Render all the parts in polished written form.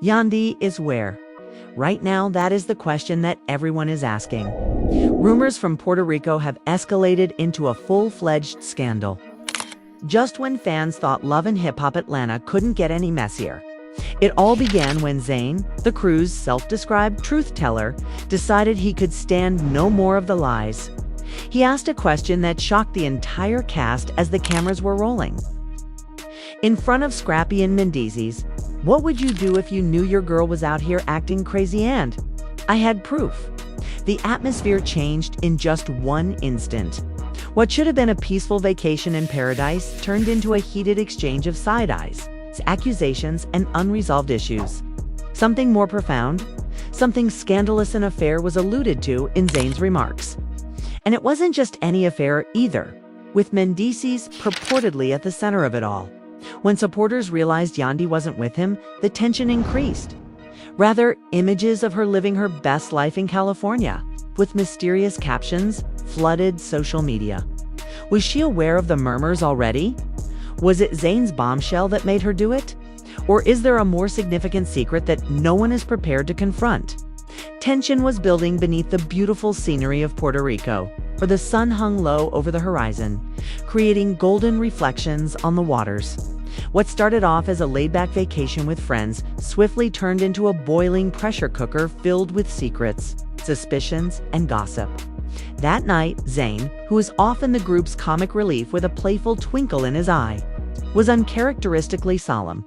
Yandy is where? Right now, that is the question that everyone is asking. Rumors from Puerto Rico have escalated into a full-fledged scandal. Just when fans thought Love and Hip Hop Atlanta couldn't get any messier. It all began when Zane, the crew's self-described truth teller, decided he could stand no more of the lies. He asked a question that shocked the entire cast as the cameras were rolling. In front of Scrappy and Mendeecees, what would you do if you knew your girl was out here acting crazy? And I had proof. The atmosphere changed in just one instant. What should have been a peaceful vacation in paradise turned into a heated exchange of side eyes, accusations, and unresolved issues. Something more profound, something scandalous an affair was alluded to in Zane's remarks. And it wasn't just any affair either, with Mendeecees purportedly at the center of it all. When supporters realized Yandy wasn't with him, the tension increased. Rather, images of her living her best life in California, with mysterious captions, flooded social media. Was she aware of the murmurs already? Was it Zane's bombshell that made her do it? Or is there a more significant secret that no one is prepared to confront? Tension was building beneath the beautiful scenery of Puerto Rico, where the sun hung low over the horizon, creating golden reflections on the waters. What started off as a laid-back vacation with friends swiftly turned into a boiling pressure cooker filled with secrets, suspicions, and gossip. That night, Zane, who is often the group's comic relief with a playful twinkle in his eye, was uncharacteristically solemn.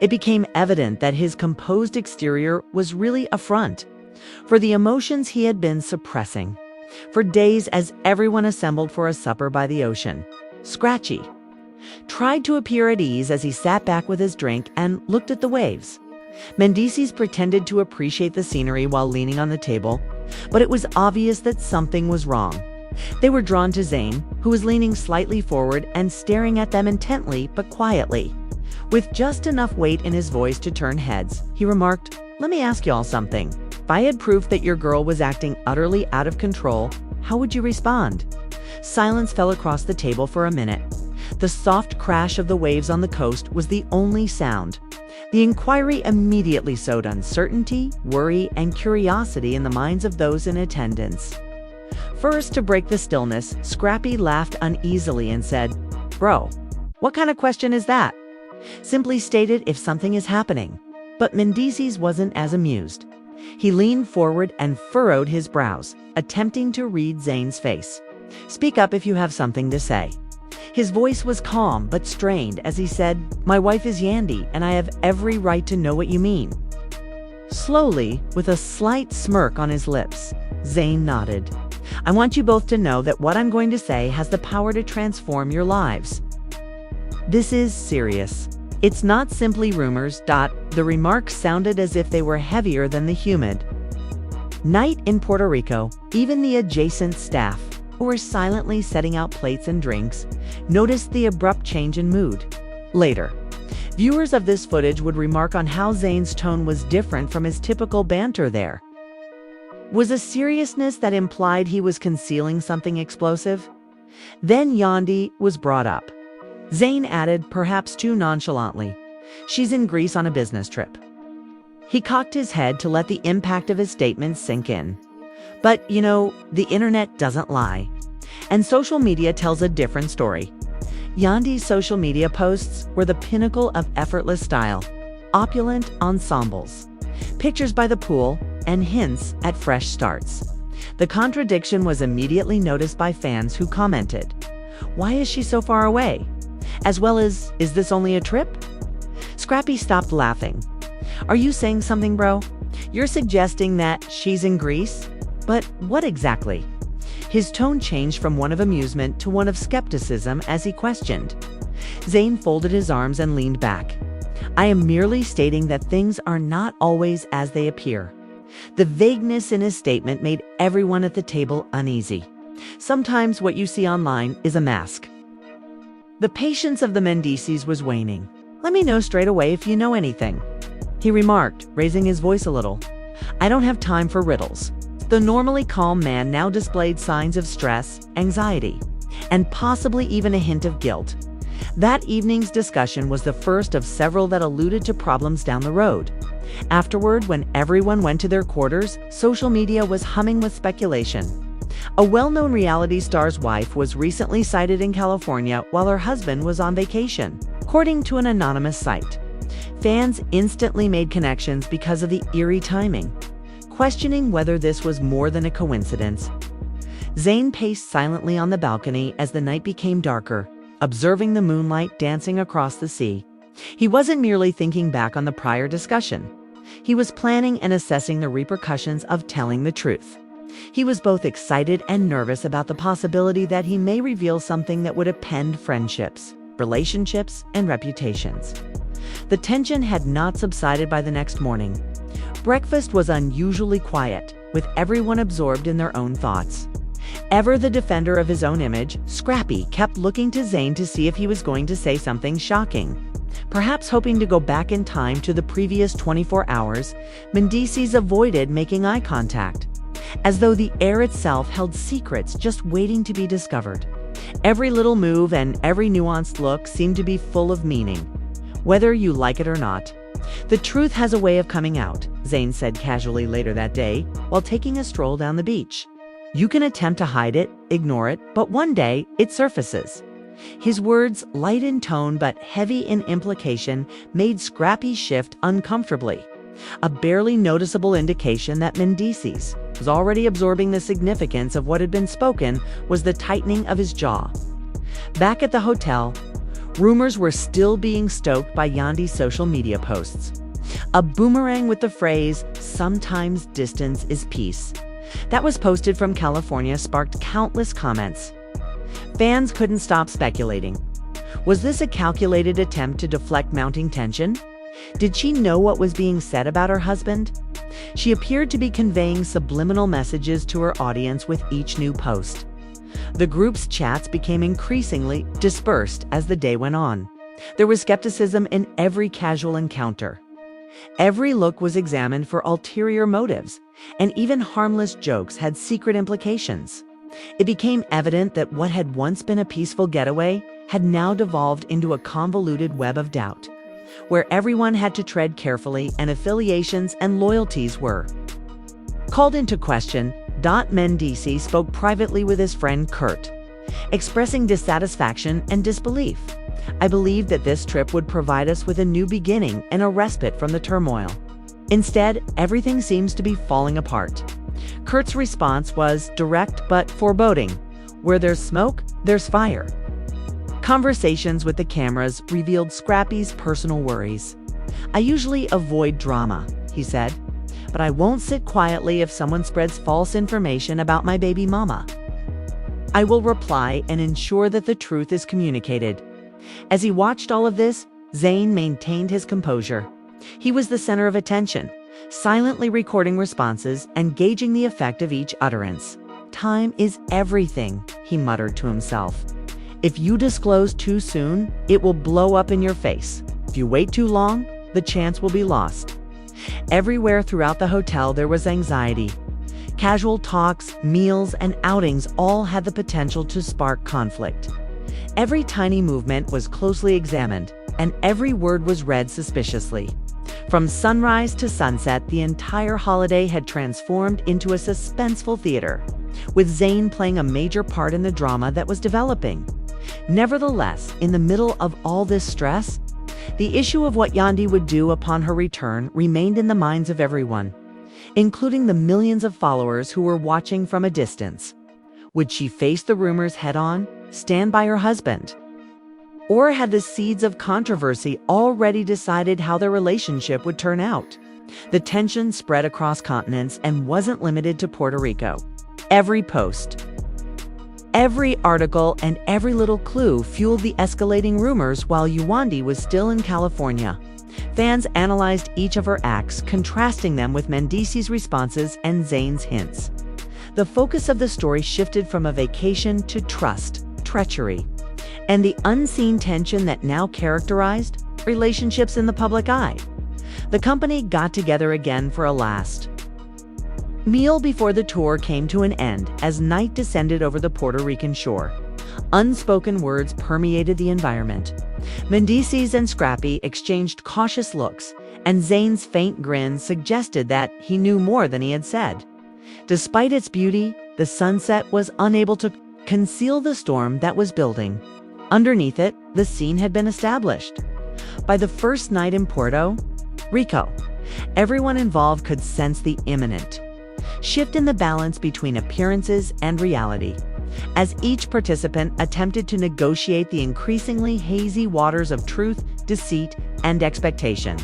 It became evident that his composed exterior was really a front for the emotions he had been suppressing. For days, as everyone assembled for a supper by the ocean, Scratchy tried to appear at ease as he sat back with his drink and looked at the waves. Mendeecees pretended to appreciate the scenery while leaning on the table, but it was obvious that something was wrong. They were drawn to Zane, who was leaning slightly forward and staring at them intently but quietly. With just enough weight in his voice to turn heads, he remarked, "Let me ask y'all something. If I had proof that your girl was acting utterly out of control, how would you respond?" Silence fell across the table for a minute. The soft crash of the waves on the coast was the only sound. The inquiry immediately sowed uncertainty, worry, and curiosity in the minds of those in attendance. First, to break the stillness, Scrappy laughed uneasily and said, "Bro, what kind of question is that?" Simply stated if something is happening. But Mendeecees wasn't as amused. He leaned forward and furrowed his brows, attempting to read Zane's face. "Speak up if you have something to say." His voice was calm but strained as he said, "My wife is Yandy, and I have every right to know what you mean." Slowly, with a slight smirk on his lips, Zane nodded. "I want you both to know that what I'm going to say has the power to transform your lives. This is serious. It's not simply rumors. The remarks sounded as if they were heavier than the humid night in Puerto Rico. Even the adjacent staff, who were silently setting out plates and drinks, noticed the abrupt change in mood. Later, viewers of this footage would remark on how Zane's tone was different from his typical banter. There was a seriousness that implied he was concealing something explosive. Then Yandy was brought up. Zane added, perhaps too nonchalantly, "She's in Greece on a business trip." He cocked his head to let the impact of his statement sink in. But, the internet doesn't lie. And social media tells a different story. Yandy's social media posts were the pinnacle of effortless style, opulent ensembles, pictures by the pool, and hints at fresh starts. The contradiction was immediately noticed by fans who commented, "Why is she so far away?" As well as, "Is this only a trip?" Scrappy stopped laughing. "Are you saying something, bro? You're suggesting that she's in Greece? But what exactly?" His tone changed from one of amusement to one of skepticism as he questioned. Zane folded his arms and leaned back. "I am merely stating that things are not always as they appear." The vagueness in his statement made everyone at the table uneasy. Sometimes what you see online is a mask. The patience of the Mendeecees was waning. "Let me know straight away if you know anything," he remarked, raising his voice a little. "I don't have time for riddles." The normally calm man now displayed signs of stress, anxiety, and possibly even a hint of guilt. That evening's discussion was the first of several that alluded to problems down the road. Afterward, when everyone went to their quarters, social media was humming with speculation. A well-known reality star's wife was recently sighted in California while her husband was on vacation, according to an anonymous site. Fans instantly made connections because of the eerie timing, questioning whether this was more than a coincidence. Zane paced silently on the balcony as the night became darker, observing the moonlight dancing across the sea. He wasn't merely thinking back on the prior discussion. He was planning and assessing the repercussions of telling the truth. He was both excited and nervous about the possibility that he may reveal something that would upend friendships, relationships, and reputations. The tension had not subsided by the next morning. Breakfast was unusually quiet, with everyone absorbed in their own thoughts. Ever the defender of his own image, Scrappy kept looking to Zane to see if he was going to say something shocking. Perhaps hoping to go back in time to the previous 24 hours, Mendeecees avoided making eye contact, as though the air itself held secrets just waiting to be discovered. Every little move and every nuanced look seemed to be full of meaning, whether you like it or not. "The truth has a way of coming out," Zane said casually later that day, while taking a stroll down the beach. "You can attempt to hide it, ignore it, but one day it surfaces." His words, light in tone but heavy in implication, made Scrappy shift uncomfortably. A barely noticeable indication that Mendeecees was already absorbing the significance of what had been spoken was the tightening of his jaw. Back at the hotel, rumors were still being stoked by Yandy's social media posts. A boomerang with the phrase, "Sometimes distance is peace," that was posted from California sparked countless comments. Fans couldn't stop speculating. Was this a calculated attempt to deflect mounting tension? Did she know what was being said about her husband? She appeared to be conveying subliminal messages to her audience with each new post. The group's chats became increasingly dispersed as the day went on. There was skepticism in every casual encounter. Every look was examined for ulterior motives, and even harmless jokes had secret implications. It became evident that what had once been a peaceful getaway had now devolved into a convoluted web of doubt, where everyone had to tread carefully and affiliations and loyalties were called into question. Mendeecees spoke privately with his friend Kurt, expressing dissatisfaction and disbelief. "I believed that this trip would provide us with a new beginning and a respite from the turmoil. Instead, everything seems to be falling apart." Kurt's response was direct but foreboding. "Where there's smoke, there's fire." Conversations with the cameras revealed Scrappy's personal worries. "I usually avoid drama," he said, "but I won't sit quietly if someone spreads false information about my baby mama. I will reply and ensure that the truth is communicated." As he watched all of this, Zane maintained his composure. He was the center of attention, silently recording responses and gauging the effect of each utterance. "Time is everything," he muttered to himself. "If you disclose too soon, it will blow up in your face. If you wait too long, the chance will be lost." Everywhere throughout the hotel there was anxiety. Casual talks, meals, and outings all had the potential to spark conflict. Every tiny movement was closely examined, and every word was read suspiciously. From sunrise to sunset, the entire holiday had transformed into a suspenseful theater, with Zane playing a major part in the drama that was developing. Nevertheless, in the middle of all this stress, the issue of what Yandy would do upon her return remained in the minds of everyone, including the millions of followers who were watching from a distance. Would she face the rumors head-on, stand by her husband? Or had the seeds of controversy already decided how their relationship would turn out? The tension spread across continents and wasn't limited to Puerto Rico. Every post, every article, and every little clue fueled the escalating rumors while Yandy was still in California. Fans analyzed each of her acts, contrasting them with Mendeecees' responses and Zane's hints. The focus of the story shifted from a vacation to trust, treachery, and the unseen tension that now characterized relationships in the public eye. The company got together again for a last meal before the tour came to an end as night descended over the Puerto Rican shore. Unspoken words permeated the environment. Mendeecees and Scrappy exchanged cautious looks and Zane's faint grin suggested that he knew more than he had said. Despite its beauty, the sunset was unable to conceal the storm that was building. Underneath it, the scene had been established. By the first night in Puerto Rico, everyone involved could sense the imminent shift in the balance between appearances and reality, as each participant attempted to negotiate the increasingly hazy waters of truth, deceit, and expectation.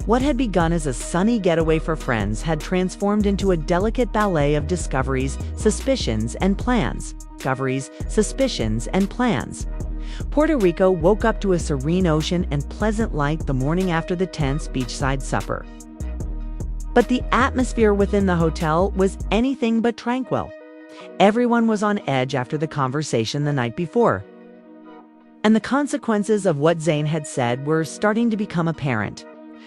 What had begun as a sunny getaway for friends had transformed into a delicate ballet of discoveries, suspicions, and plans. Puerto Rico woke up to a serene ocean and pleasant light the morning after the tense beachside supper. But the atmosphere within the hotel was anything but tranquil. Everyone was on edge after the conversation the night before, and the consequences of what Zane had said were starting to become apparent.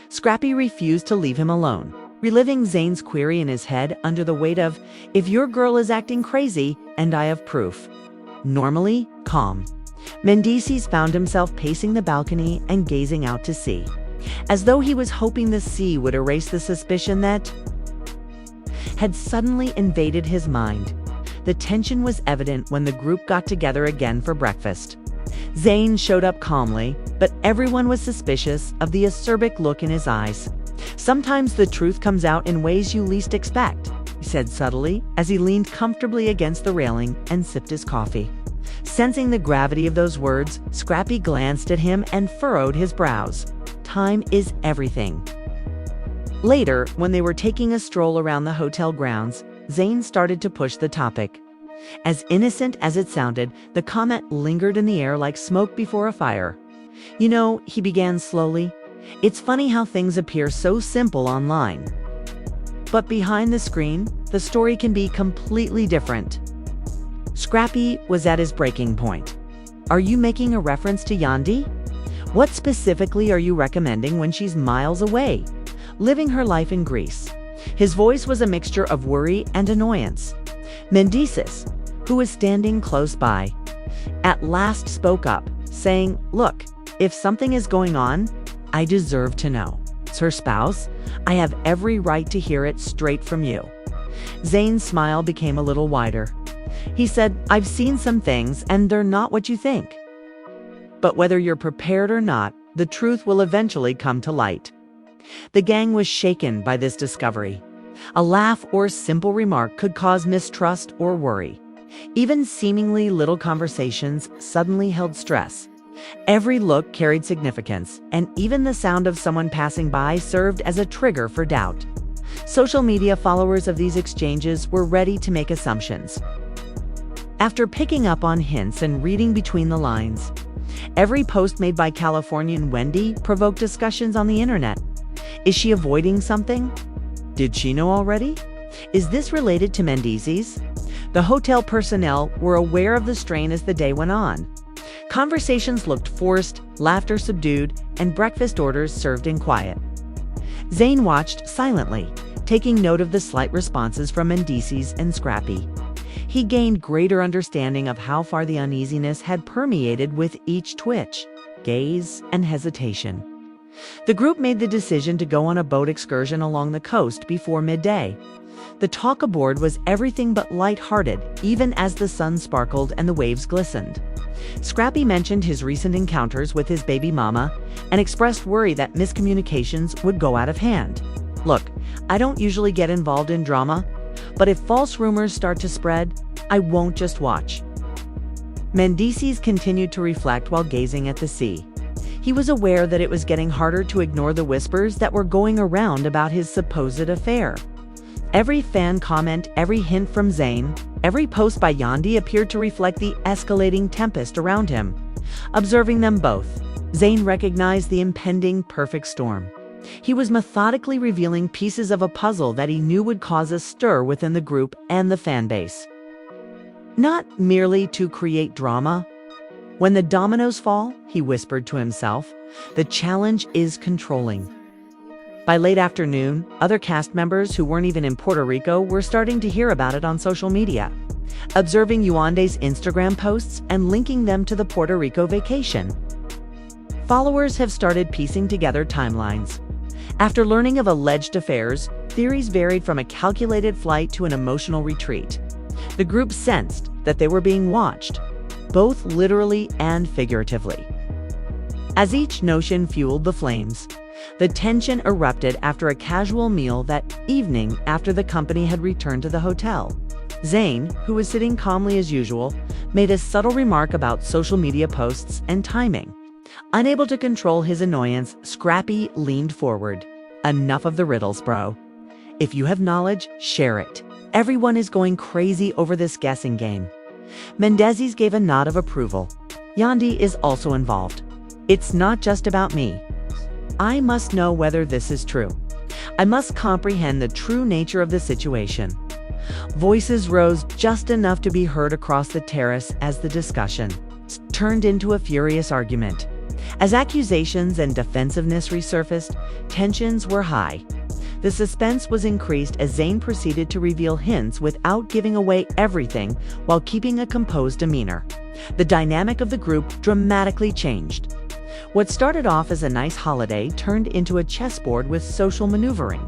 Scrappy refused to leave him alone, reliving Zane's query in his head under the weight of, "If your girl is acting crazy, and I have proof." Normally calm, Mendeecees found himself pacing the balcony and gazing out to sea, as though he was hoping the sea would erase the suspicion that had suddenly invaded his mind. The tension was evident when the group got together again for breakfast. Zane showed up calmly, but everyone was suspicious of the acerbic look in his eyes. "Sometimes the truth comes out in ways you least expect," he said subtly as he leaned comfortably against the railing and sipped his coffee. Sensing the gravity of those words, Scrappy glanced at him and furrowed his brows. Time is everything. Later, when they were taking a stroll around the hotel grounds, Zane started to push the topic. As innocent as it sounded, the comment lingered in the air like smoke before a fire. "You know," he began slowly, "it's funny how things appear so simple online. But behind the screen, the story can be completely different." Scrappy was at his breaking point. "Are you making a reference to Yandy? What specifically are you recommending when she's miles away, living her life in Greece?" His voice was a mixture of worry and annoyance. Mendeecees, who was standing close by, at last spoke up, saying, "Look, if something is going on, I deserve to know. It's her spouse. I have every right to hear it straight from you." Zane's smile became a little wider. He said, "I've seen some things, and they're not what you think. But whether you're prepared or not, the truth will eventually come to light." The gang was shaken by this discovery. A laugh or simple remark could cause mistrust or worry. Even seemingly little conversations suddenly held stress. Every look carried significance, and even the sound of someone passing by served as a trigger for doubt. Social media followers of these exchanges were ready to make assumptions. After picking up on hints and reading between the lines, every post made by Californian Yandy provoked discussions on the internet. Is she avoiding something? Did she know already? Is this related to Mendeecees? The hotel personnel were aware of the strain as the day went on. Conversations looked forced, laughter subdued, and breakfast orders served in quiet. Zane watched silently, taking note of the slight responses from Mendeecees and Scrappy. He gained greater understanding of how far the uneasiness had permeated with each twitch, gaze, and hesitation. The group made the decision to go on a boat excursion along the coast before midday. The talk aboard was everything but light-hearted, even as the sun sparkled and the waves glistened. Scrappy mentioned his recent encounters with his baby mama and expressed worry that miscommunications would go out of hand. "Look, I don't usually get involved in drama, but if false rumors start to spread, I won't just watch." Mendeecees continued to reflect while gazing at the sea. He was aware that it was getting harder to ignore the whispers that were going around about his supposed affair. Every fan comment, every hint from Zane, every post by Yandy appeared to reflect the escalating tempest around him. Observing them both, Zane recognized the impending perfect storm. He was methodically revealing pieces of a puzzle that he knew would cause a stir within the group and the fan base. Not merely to create drama. "When the dominoes fall," he whispered to himself, "the challenge is controlling." By late afternoon, other cast members who weren't even in Puerto Rico were starting to hear about it on social media, observing Yandy's Instagram posts and linking them to the Puerto Rico vacation. Followers have started piecing together timelines. After learning of alleged affairs, theories varied from a calculated flight to an emotional retreat. The group sensed that they were being watched, both literally and figuratively. As each notion fueled the flames, the tension erupted after a casual meal that evening after the company had returned to the hotel. Zane, who was sitting calmly as usual, made a subtle remark about social media posts and timing. Unable to control his annoyance, Scrappy leaned forward. "Enough of the riddles, bro. If you have knowledge, share it. Everyone is going crazy over this guessing game." Mendeecees gave a nod of approval. Yandy is also involved. "It's not just about me. I must know whether this is true. I must comprehend the true nature of the situation." Voices rose just enough to be heard across the terrace as the discussion turned into a furious argument. As accusations and defensiveness resurfaced, tensions were high. The suspense was increased as Zane proceeded to reveal hints without giving away everything while keeping a composed demeanor. The dynamic of the group dramatically changed. What started off as a nice holiday turned into a chessboard with social maneuvering,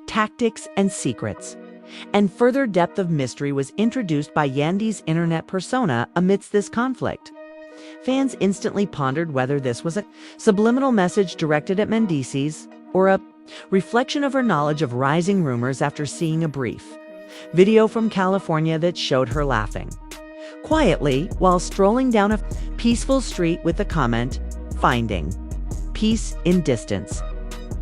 tactics, and secrets. And further depth of mystery was introduced by Yandy's internet persona amidst this conflict. Fans instantly pondered whether this was a subliminal message directed at Mendeecees or a reflection of her knowledge of rising rumors after seeing a brief video from California that showed her laughing quietly while strolling down a peaceful street with the comment, "Finding peace in distance."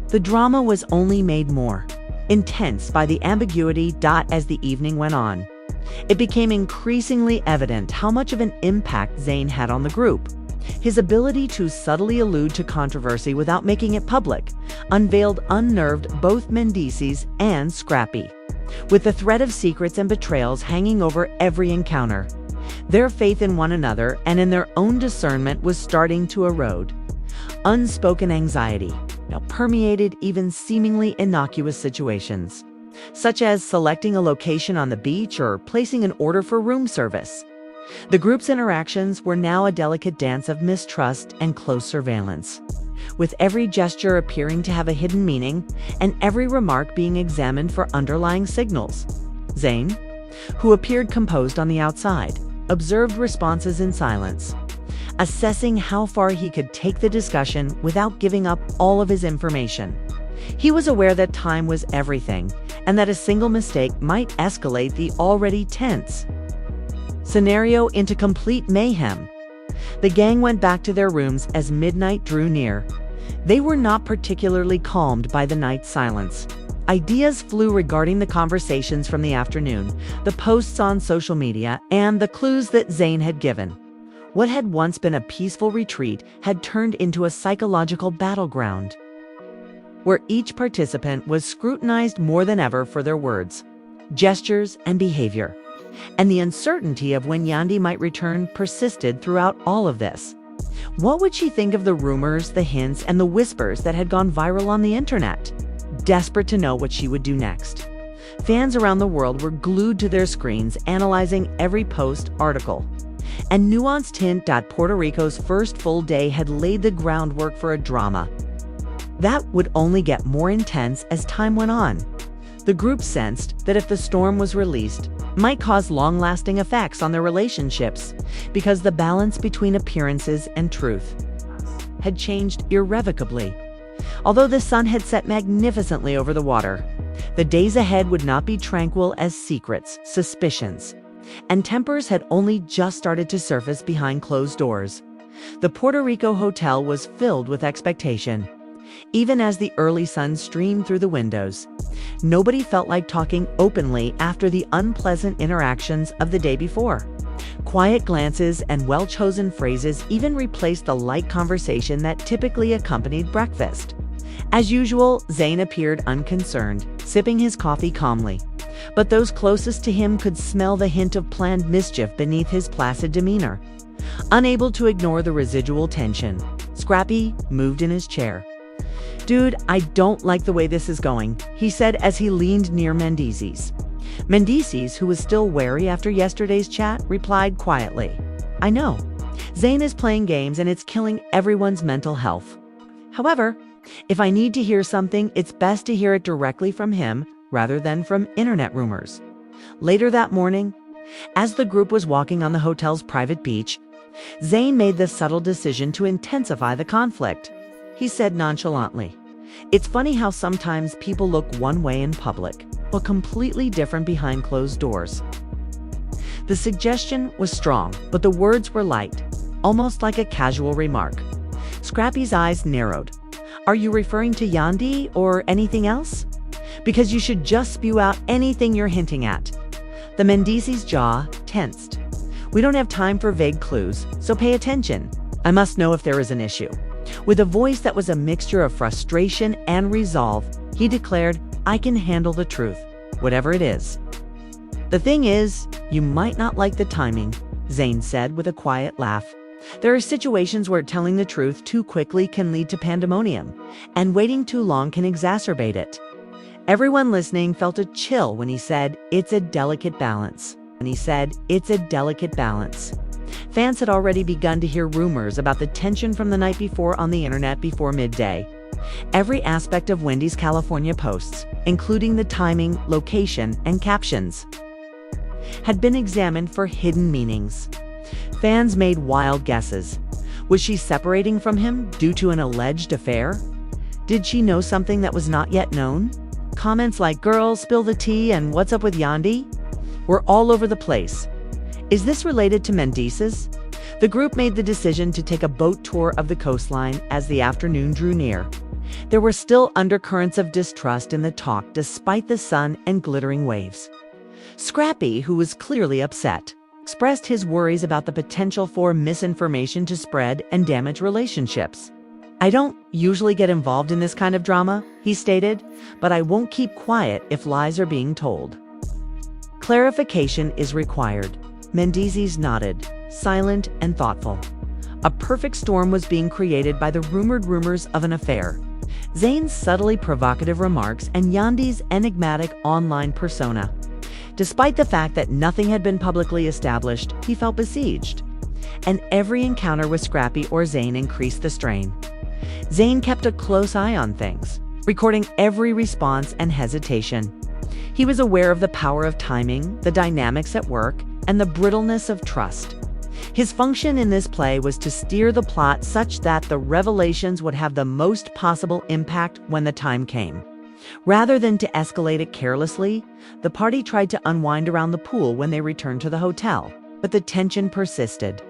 The drama was only made more intense by the ambiguity. As the evening went on, it became increasingly evident how much of an impact Zane had on the group. His ability to subtly allude to controversy without making it public unnerved both Mendeecees and Scrappy. With the threat of secrets and betrayals hanging over every encounter, their faith in one another and in their own discernment was starting to erode. Unspoken anxiety now permeated even seemingly innocuous situations, such as selecting a location on the beach or placing an order for room service. The group's interactions were now a delicate dance of mistrust and close surveillance, with every gesture appearing to have a hidden meaning and every remark being examined for underlying signals. Zane, who appeared composed on the outside, observed responses in silence, assessing how far he could take the discussion without giving up all of his information. He was aware that time was everything, and that a single mistake might escalate the already tense scenario into complete mayhem. The gang went back to their rooms as midnight drew near. They were not particularly calmed by the night's silence. Ideas flew regarding the conversations from the afternoon, the posts on social media, and the clues that Zane had given. What had once been a peaceful retreat had turned into a psychological battleground, where each participant was scrutinized more than ever for their words, gestures, and behavior. And the uncertainty of when Yandy might return persisted throughout all of this. What would she think of the rumors, the hints, and the whispers that had gone viral on the internet? Desperate to know what she would do next, fans around the world were glued to their screens, analyzing every post, article, and nuanced hint that Puerto Rico's first full day had laid the groundwork for a drama that would only get more intense as time went on. The group sensed that if the storm was released, it might cause long-lasting effects on their relationships, because the balance between appearances and truth had changed irrevocably. Although the sun had set magnificently over the water, the days ahead would not be tranquil, as secrets, suspicions, and tempers had only just started to surface behind closed doors. The Puerto Rico hotel was filled with expectation. Even as the early sun streamed through the windows, nobody felt like talking openly after the unpleasant interactions of the day before. Quiet glances and well-chosen phrases even replaced the light conversation that typically accompanied breakfast. As usual, Zane appeared unconcerned, sipping his coffee calmly. But those closest to him could smell the hint of planned mischief beneath his placid demeanor. Unable to ignore the residual tension, Scrappy moved in his chair. "Dude, I don't like the way this is going," he said as he leaned near Mendeecees. Mendeecees, who was still wary after yesterday's chat, replied quietly, "I know. Zane is playing games and it's killing everyone's mental health. However, If I need to hear something, it's best to hear it directly from him rather than from internet rumors. Later that morning, as the group was walking on the hotel's private beach, Zane made the subtle decision to intensify the conflict. He said nonchalantly, "It's funny how sometimes people look one way in public, but completely different behind closed doors." The suggestion was strong, but the words were light, almost like a casual remark. Scrappy's eyes narrowed. "Are you referring to Yandy or anything else? Because you should just spew out anything you're hinting at." The Mendeecees' jaw tensed. "We don't have time for vague clues, so pay attention. I must know if there is an issue." With a voice that was a mixture of frustration and resolve, he declared, "I can handle the truth, whatever it is." "The thing is, you might not like the timing," Zane said with a quiet laugh. "There are situations where telling the truth too quickly can lead to pandemonium, and waiting too long can exacerbate it." Everyone listening felt a chill when he said, "It's a delicate balance." Fans had already begun to hear rumors about the tension from the night before on the internet before midday. Every aspect of Wendy's California posts, including the timing, location, and captions, had been examined for hidden meanings. Fans made wild guesses. Was she separating from him due to an alleged affair? Did she know something that was not yet known? Comments like "Girls, spill the tea" and "What's up with Yandy?" were all over the place. Is this related to Mendeecees? The group made the decision to take a boat tour of the coastline as the afternoon drew near. There were still undercurrents of distrust in the talk despite the sun and glittering waves. Scrappy, who was clearly upset, expressed his worries about the potential for misinformation to spread and damage relationships. "I don't usually get involved in this kind of drama," he stated, "but I won't keep quiet if lies are being told." "Clarification is required." Mendeecees nodded, silent and thoughtful. A perfect storm was being created by the rumored rumors of an affair, Zane's subtly provocative remarks, and Yandy's enigmatic online persona. Despite the fact that nothing had been publicly established, he felt besieged. And every encounter with Scrappy or Zane increased the strain. Zane kept a close eye on things, recording every response and hesitation. He was aware of the power of timing, the dynamics at work, and the brittleness of trust. His function in this play was to steer the plot such that the revelations would have the most possible impact when the time came. Rather than to escalate it carelessly, the party tried to unwind around the pool when they returned to the hotel, but the tension persisted.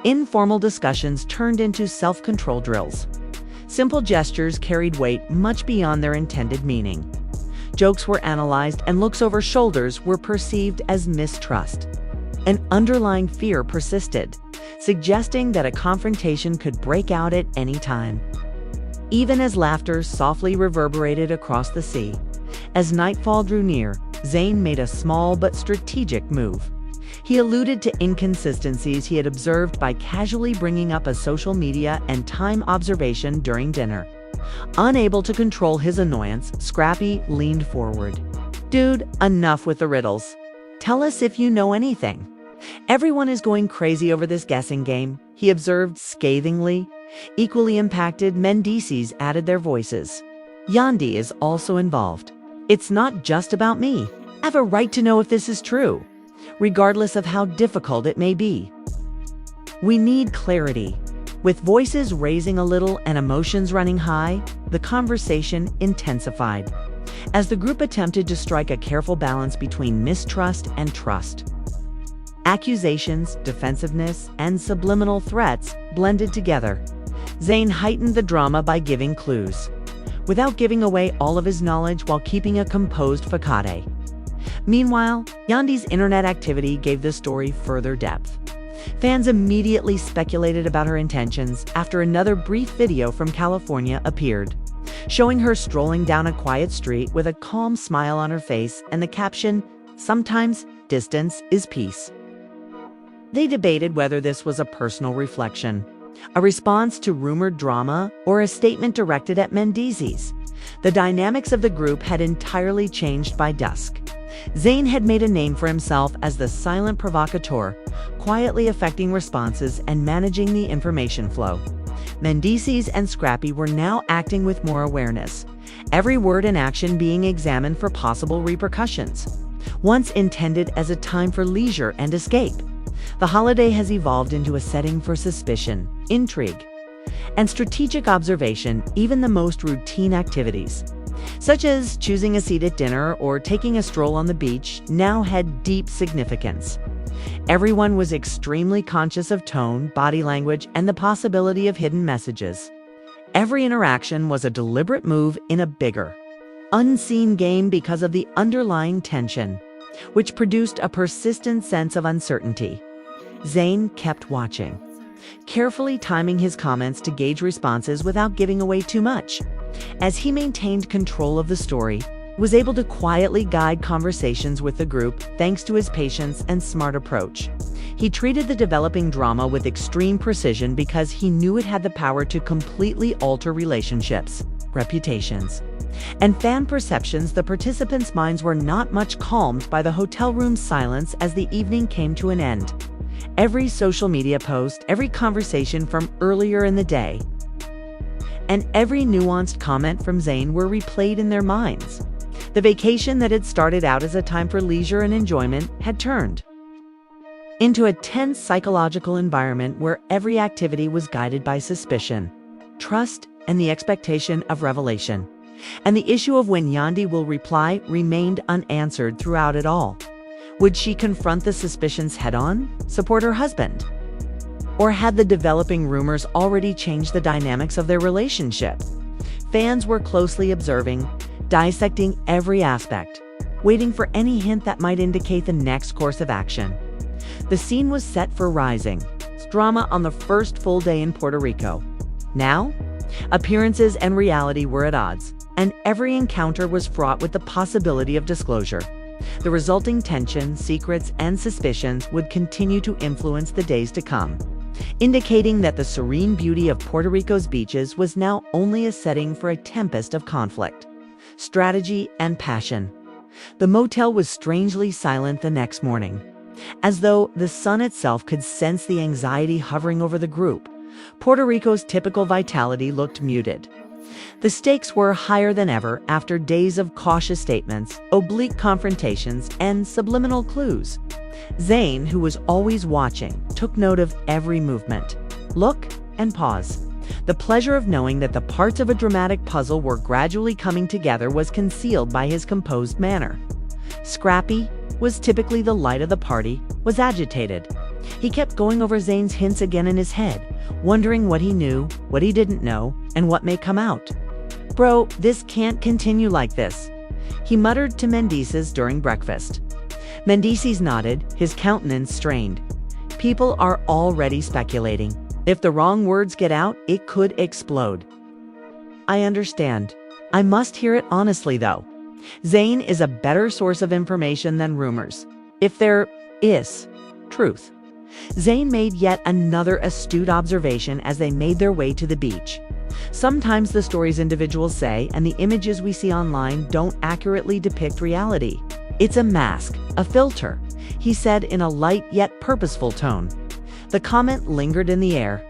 Informal discussions turned into self-control drills. Simple gestures carried weight much beyond their intended meaning. Jokes were analyzed and looks over shoulders were perceived as mistrust. An underlying fear persisted, suggesting that a confrontation could break out at any time. Even as laughter softly reverberated across the sea, as nightfall drew near, Zane made a small but strategic move. He alluded to inconsistencies he had observed by casually bringing up a social media and time observation during dinner. Unable to control his annoyance, Scrappy leaned forward. "Dude, enough with the riddles. Tell us if you know anything. Everyone is going crazy over this guessing game," he observed scathingly. Equally impacted, Mendeecees added their voices. "Yandy is also involved. It's not just about me. I have a right to know if this is true, regardless of how difficult it may be. We need clarity." With voices raising a little and emotions running high, the conversation intensified, as the group attempted to strike a careful balance between mistrust and trust. Accusations, defensiveness, and subliminal threats blended together. Zane heightened the drama by giving clues, without giving away all of his knowledge while keeping a composed facade. Meanwhile, Yandy's internet activity gave the story further depth. Fans immediately speculated about her intentions after another brief video from California appeared, showing her strolling down a quiet street with a calm smile on her face and the caption, "Sometimes distance is peace." They debated whether this was a personal reflection, a response to rumored drama, or a statement directed at Mendeecees. The dynamics of the group had entirely changed by dusk. Zane had made a name for himself as the silent provocateur, quietly affecting responses and managing the information flow. Mendeecees and Scrappy were now acting with more awareness, every word and action being examined for possible repercussions. Once intended as a time for leisure and escape, the holiday has evolved into a setting for suspicion, intrigue, and strategic observation. Even the most routine activities, such as choosing a seat at dinner or taking a stroll on the beach, now had deep significance. Everyone was extremely conscious of tone, body language, and the possibility of hidden messages. Every interaction was a deliberate move in a bigger, unseen game because of the underlying tension, which produced a persistent sense of uncertainty. Zane kept watching, carefully timing his comments to gauge responses without giving away too much. As he maintained control of the story, he was able to quietly guide conversations with the group thanks to his patience and smart approach. He treated the developing drama with extreme precision because he knew it had the power to completely alter relationships, reputations, and fan perceptions. The participants' minds were not much calmed by the hotel room's silence as the evening came to an end. Every social media post, every conversation from earlier in the day, and every nuanced comment from Zane were replayed in their minds. The vacation that had started out as a time for leisure and enjoyment had turned into a tense psychological environment where every activity was guided by suspicion, trust, and the expectation of revelation. And the issue of when Yandy will reply remained unanswered throughout it all. Would she confront the suspicions head-on, support her husband? Or had the developing rumors already changed the dynamics of their relationship? Fans were closely observing, dissecting every aspect, waiting for any hint that might indicate the next course of action. The scene was set for rising drama on the first full day in Puerto Rico. Now, appearances and reality were at odds, and every encounter was fraught with the possibility of disclosure. The resulting tension, secrets, and suspicions would continue to influence the days to come, indicating that the serene beauty of Puerto Rico's beaches was now only a setting for a tempest of conflict, strategy, and passion. The motel was strangely silent the next morning, as though the sun itself could sense the anxiety hovering over the group. Puerto Rico's typical vitality looked muted. The stakes were higher than ever after days of cautious statements, oblique confrontations, and subliminal clues. Zane, who was always watching, took note of every movement, look, and pause. The pleasure of knowing that the parts of a dramatic puzzle were gradually coming together was concealed by his composed manner. Scrappy was typically the light of the party, was agitated. He kept going over Zane's hints again in his head, wondering what he knew, what he didn't know, and what may come out. "Bro, this can't continue like this," he muttered to Mendeecees during breakfast. Mendeecees nodded, his countenance strained. "People are already speculating. If the wrong words get out, it could explode." "I understand. I must hear it honestly, though. Zane is a better source of information than rumors, if there is truth." Zane made yet another astute observation as they made their way to the beach. "Sometimes the stories individuals say and the images we see online don't accurately depict reality. It's a mask, a filter," he said in a light yet purposeful tone. The comment lingered in the air,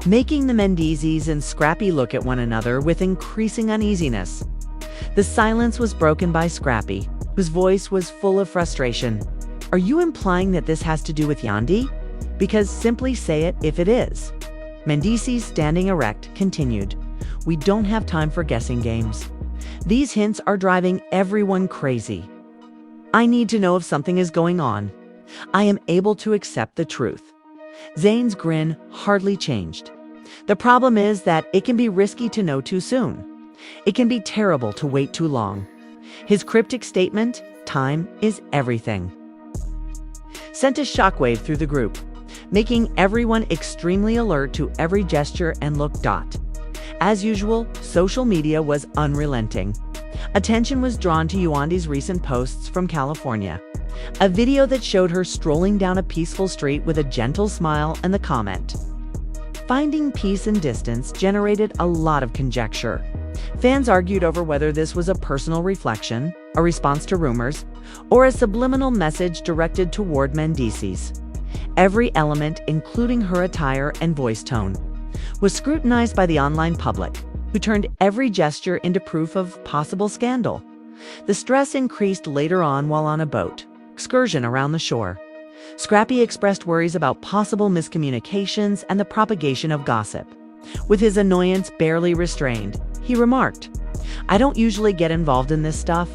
making the Mendeecees and Scrappy look at one another with increasing uneasiness. The silence was broken by Scrappy, whose voice was full of frustration. "Are you implying that this has to do with Yandy? Because simply say it if it is." Mendeecees, standing erect, continued, "We don't have time for guessing games. These hints are driving everyone crazy. I need to know if something is going on. I am able to accept the truth." Zane's grin hardly changed. "The problem is that it can be risky to know too soon. It can be terrible to wait too long." His cryptic statement, "Time is everything," sent a shockwave through the group, making everyone extremely alert to every gesture and look. As usual, social media was unrelenting. Attention was drawn to Yandy's recent posts from California. A video that showed her strolling down a peaceful street with a gentle smile, and the comment, "Finding peace in distance," generated a lot of conjecture. Fans argued over whether this was a personal reflection, a response to rumors, or a subliminal message directed toward Mendeecees. Every element, including her attire and voice tone, was scrutinized by the online public, who turned every gesture into proof of possible scandal. The stress increased later on while on a boat excursion around the shore. Scrappy expressed worries about possible miscommunications and the propagation of gossip. With his annoyance barely restrained, he remarked, "I don't usually get involved in this stuff,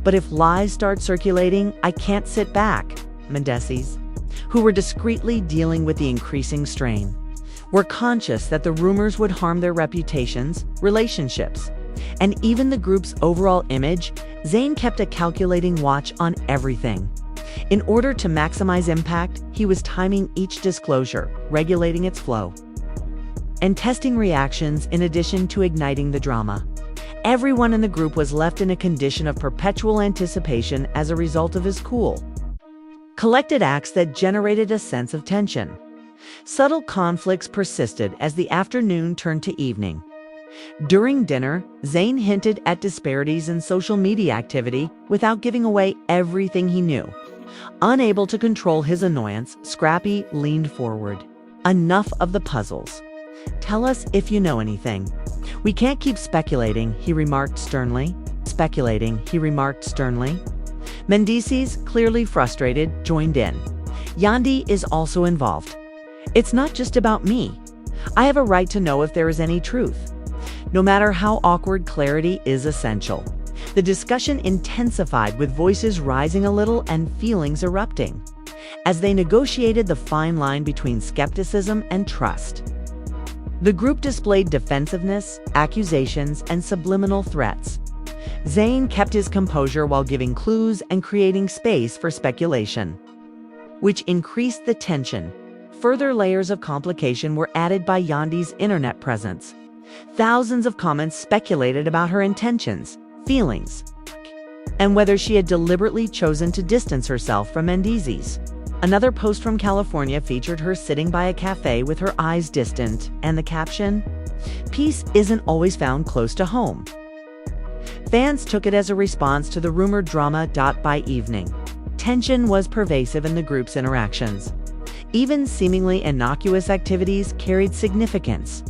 but if lies start circulating, I can't sit back." Mendeecees, who were discreetly dealing with the increasing strain, were conscious that the rumors would harm their reputations, relationships, and even the group's overall image. Zane kept a calculating watch on everything. In order to maximize impact, he was timing each disclosure, regulating its flow, and testing reactions in addition to igniting the drama. Everyone in the group was left in a condition of perpetual anticipation as a result of his cool, collected acts that generated a sense of tension. Subtle conflicts persisted as the afternoon turned to evening. During dinner, Zane hinted at disparities in social media activity without giving away everything he knew. Unable to control his annoyance, Scrappy leaned forward. "Enough of the puzzles. Tell us if you know anything." "We can't keep speculating," he remarked sternly. "Speculating," he remarked sternly. Mendeecees, clearly frustrated, joined in. "Yandy is also involved. It's not just about me. I have a right to know if there is any truth." No matter how awkward, clarity is essential. The discussion intensified, with voices rising a little and feelings erupting, as they negotiated the fine line between skepticism and trust. The group displayed defensiveness, accusations, and subliminal threats. Zane kept his composure while giving clues and creating space for speculation, which increased the tension. Further layers of complication were added by Yandy's internet presence. Thousands of comments speculated about her intentions, feelings, and whether she had deliberately chosen to distance herself from Mendeecees. Another post from California featured her sitting by a cafe with her eyes distant, and the caption, "Peace isn't always found close to home." Fans took it as a response to the rumored drama. By evening, tension was pervasive in the group's interactions. Even seemingly innocuous activities carried significance.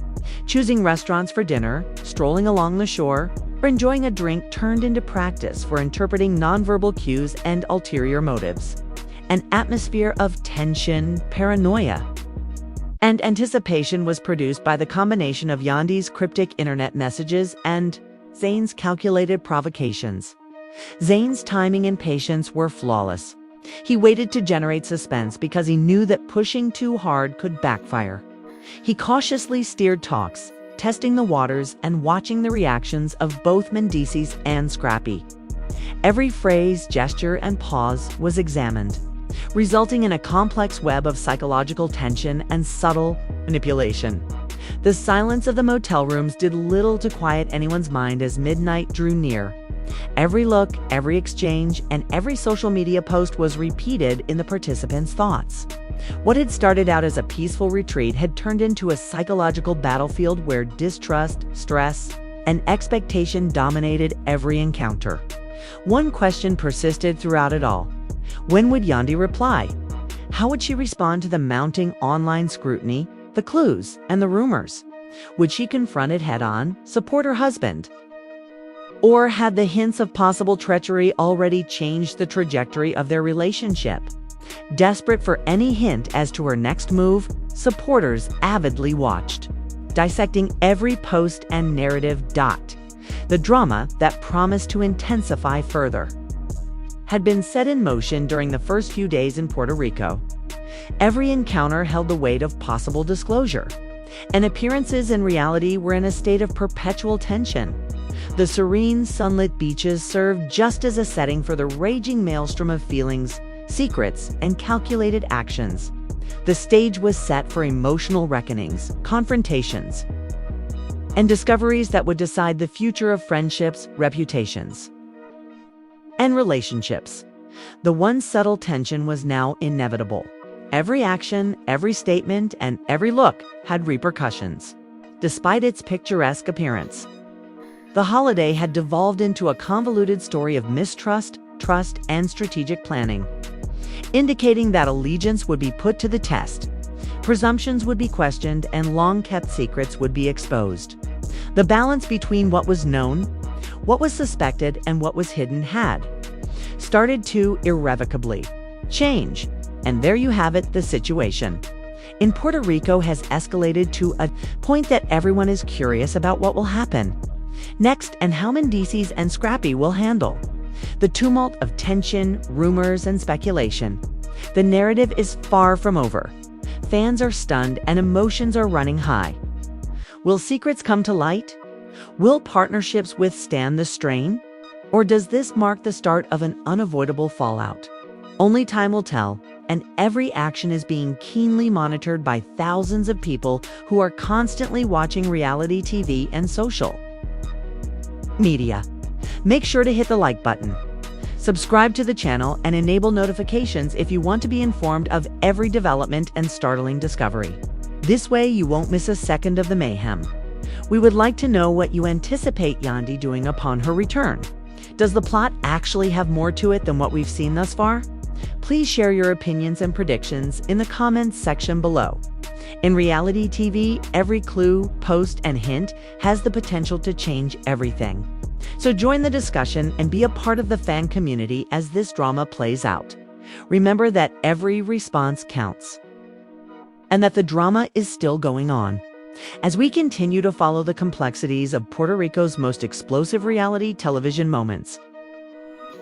Choosing restaurants for dinner, strolling along the shore, or enjoying a drink turned into practice for interpreting nonverbal cues and ulterior motives. An atmosphere of tension, paranoia, and anticipation was produced by the combination of Yandy's cryptic internet messages and Zane's calculated provocations. Zane's timing and patience were flawless. He waited to generate suspense because he knew that pushing too hard could backfire. He cautiously steered talks, testing the waters and watching the reactions of both Mendeecees and Scrappy. Every phrase, gesture, and pause was examined, resulting in a complex web of psychological tension and subtle manipulation. The silence of the motel rooms did little to quiet anyone's mind as midnight drew near. Every look, every exchange, and every social media post was repeated in the participants' thoughts. What had started out as a peaceful retreat had turned into a psychological battlefield where distrust, stress, and expectation dominated every encounter. One question persisted throughout it all. When would Yandy reply? How would she respond to the mounting online scrutiny, the clues, and the rumors? Would she confront it head-on, support her husband? Or had the hints of possible treachery already changed the trajectory of their relationship? Desperate for any hint as to her next move, supporters avidly watched, dissecting every post and narrative. The drama that promised to intensify further had been set in motion during the first few days in Puerto Rico. Every encounter held the weight of possible disclosure, and appearances and reality were in a state of perpetual tension. The serene, sunlit beaches served just as a setting for the raging maelstrom of feelings, secrets, and calculated actions. The stage was set for emotional reckonings, confrontations, and discoveries that would decide the future of friendships, reputations, and relationships. The one subtle tension was now inevitable. Every action, every statement, and every look had repercussions. Despite its picturesque appearance, the holiday had devolved into a convoluted story of mistrust, trust, and strategic planning, indicating that allegiance would be put to the test. Presumptions would be questioned and long-kept secrets would be exposed. The balance between what was known, what was suspected, and what was hidden had started to irrevocably change. And there you have it, the situation in Puerto Rico has escalated to a point that everyone is curious about what will happen next and how Mendeecees and Scrappy will handle the tumult of tension, rumors, and speculation. The narrative is far from over. Fans are stunned and emotions are running high. Will secrets come to light? Will partnerships withstand the strain? Or does this mark the start of an unavoidable fallout? Only time will tell, and every action is being keenly monitored by thousands of people who are constantly watching reality TV and social media. Make sure to hit the like button. Subscribe to the channel and enable notifications if you want to be informed of every development and startling discovery. This way you won't miss a second of the mayhem. We would like to know what you anticipate Yandy doing upon her return. Does the plot actually have more to it than what we've seen thus far? Please share your opinions and predictions in the comments section below. In reality TV, every clue, post, and hint has the potential to change everything. So join the discussion and be a part of the fan community as this drama plays out. Remember that every response counts, and that the drama is still going on. As we continue to follow the complexities of Puerto Rico's most explosive reality television moments.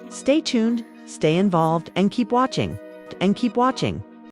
Stay tuned, stay involved, and keep watching.